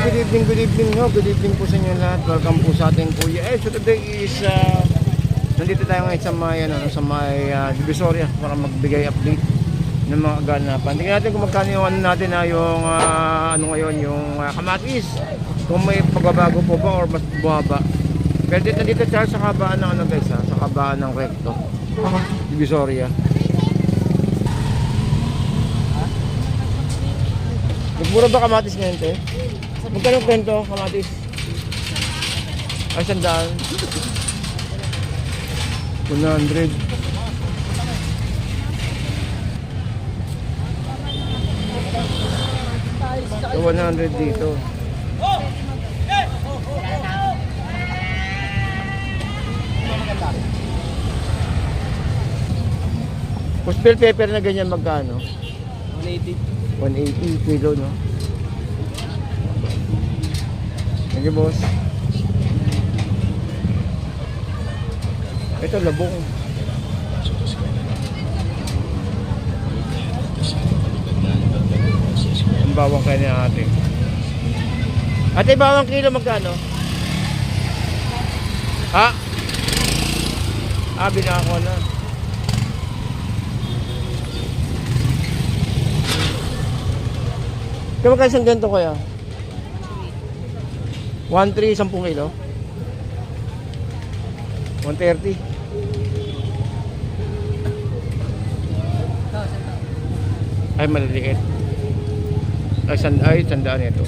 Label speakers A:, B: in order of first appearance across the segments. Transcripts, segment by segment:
A: good evening ho. Good evening po sa inyo lahat. Welcome po sa ating Kuya. So today is nandito tayo ngayon sa may Divisoria para magbigay update ng mga ganapan. Tingnan natin kung magkano yung ano natin yung ngayon yung kamatis. Kung may pagbabago po ba or mas bumaba. Pero nandito tayo sa kabaan ng guys sa kabaan ng Recto. Divisoria. Nagmura ba kamatis ngayon, te? Magkano kwento kamatis? Ay, 100. 100. So, 100 dito. Tapos bell pepper na ganyan magkano?
B: 180.
A: 180 kilo, no? Thank you, boss. Ito, labong. Ang bawang kaya ni ate. Ate, bawang kilo magkano? Ha? Binako na. Kaya magkano isang ganito kaya? 1.3, 10 kilo? 130? Ay, maliliit. Ay, sandaan ito.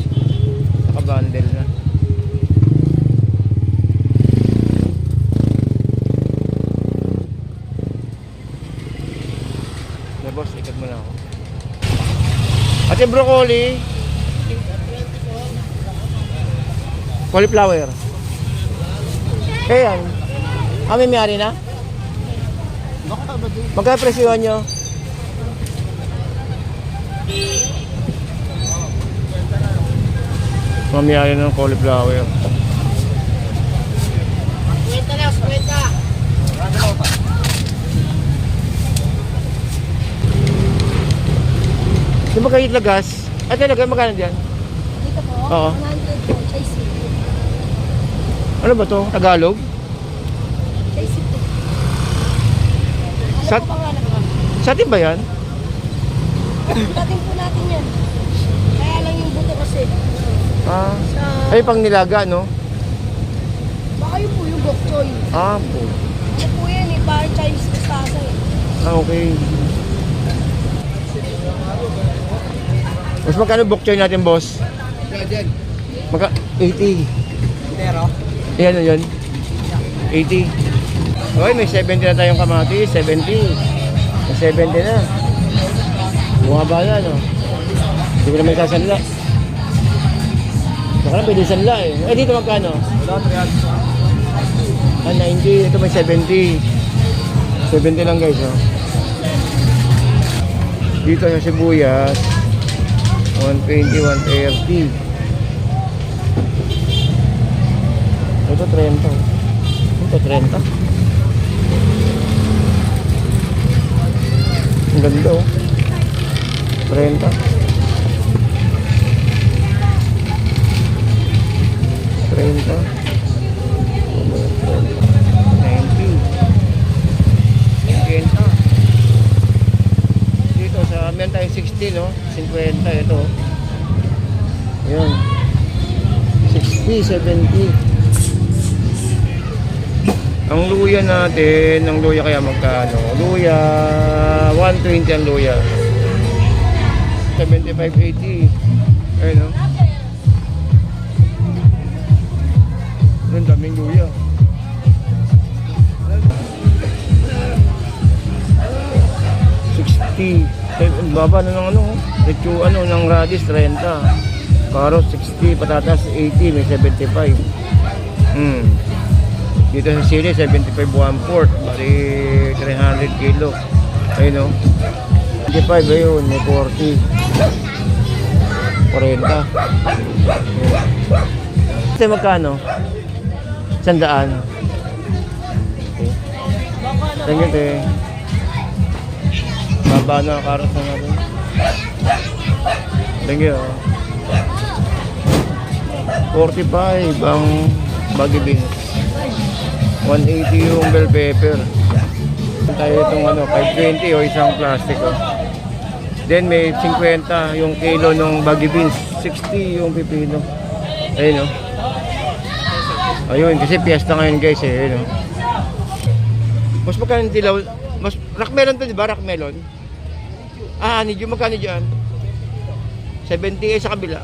A: Nakabundle na. Na boss, ikat mo na ako. At yung broccoli, cauliflower. Kaya yan. May may-ari na? Magkano presyohan nyo? Mamiyari ng cauliflower.
B: Kwenta na, kwenta.
A: Di ba kayo itlagas? At talaga, magkano dyan?
C: Dito po,
A: Oo.
C: 100 po, chasing.
A: Ano ba to? Tagalog?
C: Chasing po.
A: Sa,
C: Ano po pangalan ko?
A: sa atin ba yan?
C: Dating po natin yan. Kaya lang yung buto kasi.
A: Ay, pang nilaga, no?
C: Baka yun po yung bok choy.
A: Po.
C: Ano po yan eh, parang Chinese mustasa eh.
A: Okay. Mas magkano bok choy natin, boss?
B: Diyan.
A: 80.
B: Pero,
A: Ayan o yun. 80. Okay, may 70 na tayong kamatis. 70. May 70 na. Bumaba na, no? Hindi ko na may sasanla. Baka na pwede sanla eh. Dito magkano?
B: wala 300.
A: 90. Ito may 70. 70 lang guys, oh. Dito sa sibuyas, 120, 130. Ito 30. Ito 30. Ang ganda, oh. 30. 30. 90. 50. Dito sa meron tayong 60, no? 50 ito. Ayun. 60, 70. Ang luya natin, ang luya kaya magkano? Luya 120 ang luya. 75, 80. Ayun, no? Ang daming luya. 60. Ang baba na ng ng radish 30. Carrot 60, patatas 80, may 75. Dito sa sili 75 1/4, bali 300 kilo. Ayun, no? 25 ayun, may 40. 40. Ito magkano? 100. Okay. Thank you, te. Baba na ang karos na natin. Thank you. 45 ang baggy beans. 180 yung bell pepper. Tayo itong ano, 520 o isang plastic. Oh. Then may 50 yung kilo ng baggy beans. 60 yung pipino. Ayun oh. Ayun, kasi piyesta ngayon guys eh. Ayun oh. Mas magkano dilaw? Mas, rock melon to, di ba? Rock melon. Ah, honeydew, magkano dyan? 70 eh sa kabila.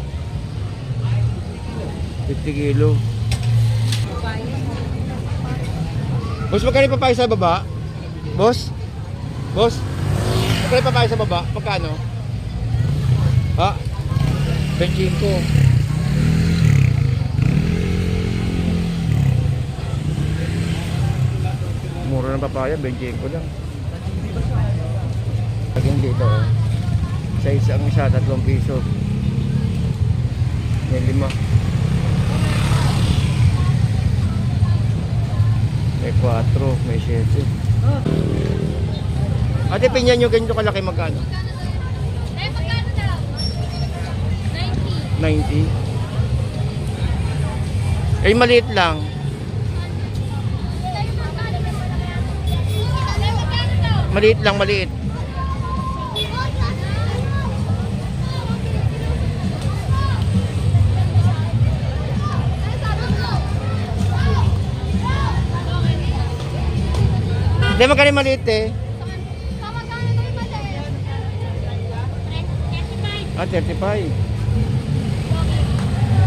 A: 50 kilo. Boss, magkano yung papaya sa baba? Boss? Boss? Magkano yung papaya sa baba? Magkano? Ha? 25. Mura ng papaya, 25 lang. Lagyan dito oh. Sa isang isa, 3 piso. May 5. May 4, may 7. Ate, pinya nyo ganito kalaki magkano?
C: Eh, magkano daw?
A: 90.
C: 90.
A: Eh, maliit lang. Maliit lang, maliit. Hindi, magkano yung maliit eh? Ah, 35.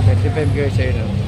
A: 35 guys, ayun oh.